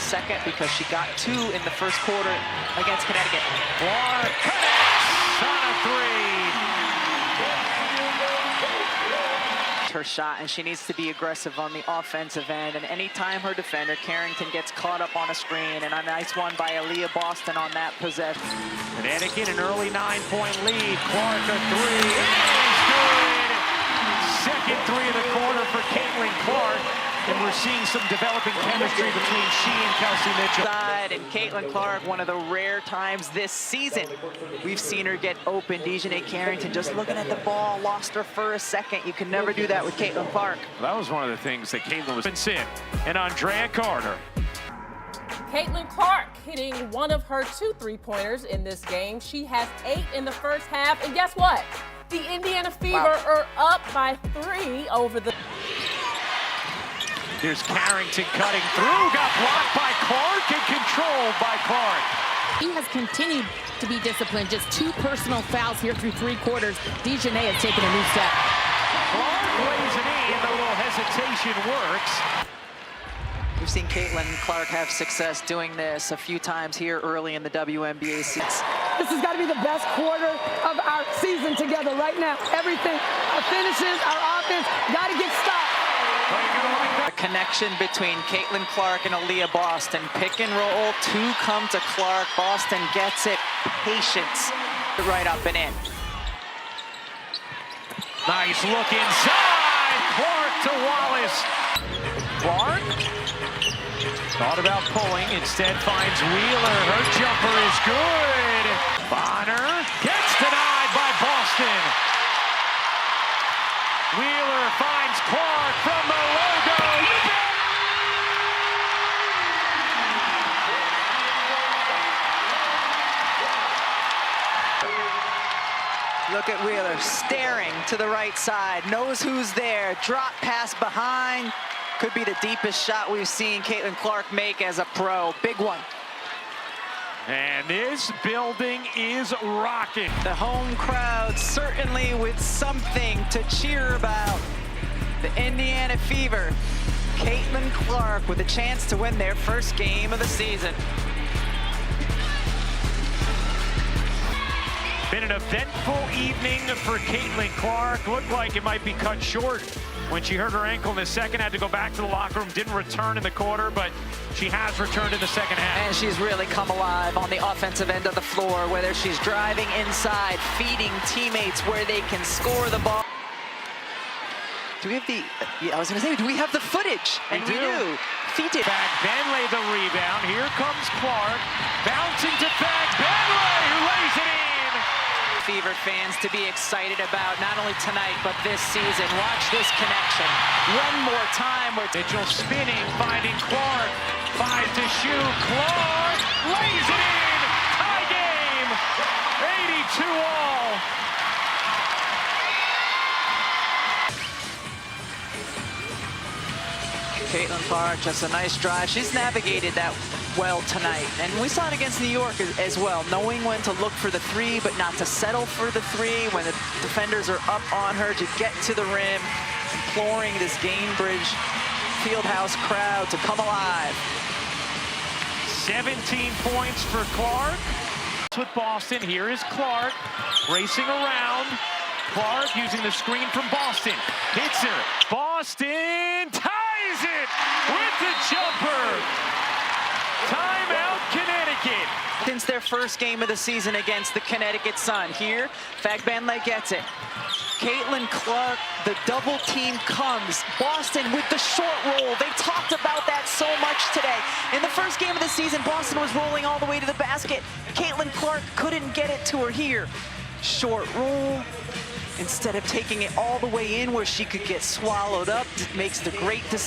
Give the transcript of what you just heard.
second because she got 2 in the first quarter against Connecticut. Clark connects on a 3. Her shot, and she needs to be aggressive on the offensive end, and anytime her defender Carrington gets caught up on a screen, and a nice one by Aaliyah Boston on that possession. Connecticut an early 9-point lead. Clark a 3. It is good. Second 3 of the quarter for Caitlin Clark, and we're seeing some developing chemistry between she and Kelsey Mitchell. And Caitlin Clark, one of the rare times this season we've seen her get open. Dejanay Carrington just looking at the ball, lost her for a second. You can never do that with Caitlin Clark. That was one of the things that Caitlin was in. And Andrea Carter. Caitlin Clark hitting one of her 2 3-pointers in this game. She has 8 in the first half, and guess what? The Indiana Fever are up by 3 over the... Here's Carrington cutting through, got blocked by Clark and controlled by Clark. He has continued to be disciplined. Just 2 personal fouls here through 3 quarters. Dejanay has taken a new step. Clark lays it in, the little hesitation works. We've seen Caitlin Clark have success doing this a few times here early in the WNBA season. This has got to be the best quarter of our season together right now. Everything, our finishes, our offense, got to get stopped. A connection between Caitlin Clark and Aaliyah Boston. Pick and roll, 2 come to Clark. Boston gets it. Patience right up and in. Nice look inside. Clark to Wallace. Clark thought about pulling, instead finds Wheeler. Her jumper is good. Bonner gets denied by Boston. Wheeler finds Clark from the logo. Look at Wheeler staring to the right side, knows who's there, drop pass behind. Could be the deepest shot we've seen Caitlin Clark make as a pro. Big one. And this building is rocking. The home crowd certainly with something to cheer about. The Indiana Fever, Caitlin Clark with a chance to win their first game of the season. Been an eventful evening for Caitlin Clark. Looked like it might be cut short when she hurt her ankle in the second, had to go back to the locker room, didn't return in the quarter, but she has returned in the second half. And she's really come alive on the offensive end of the floor, whether she's driving inside, feeding teammates where they can score the ball. Do we have the, I was gonna say, do we have the footage? And we do. Feed it. Fag Benley the rebound. Here comes Clark. Bouncing to Fag Benley, who lays it in. Fever fans to be excited about not only tonight but this season. Watch this connection one more time where Mitchell spinning, finding Clark. 5 to shoot. Clark lays it in. Tie game. 82 all. Caitlin Clark, just a nice drive. She's navigated that well tonight. And we saw it against New York as well, knowing when to look for the 3, but not to settle for the 3 when the defenders are up on her to get to the rim, imploring this Gainbridge Fieldhouse crowd to come alive. 17 points for Clark. With Boston, here is Clark racing around. Clark using the screen from Boston. Hits her. Boston ties it with the jumper. Timeout, Connecticut. Since their first game of the season against the Connecticut Sun. Here, Fagbenle gets it. Caitlin Clark, the double team comes. Boston with the short roll. They talked about that so much today. In the first game of the season, Boston was rolling all the way to the basket. Caitlin Clark couldn't get it to her here. Short roll. Instead of taking it all the way in where she could get swallowed up, makes the great decision.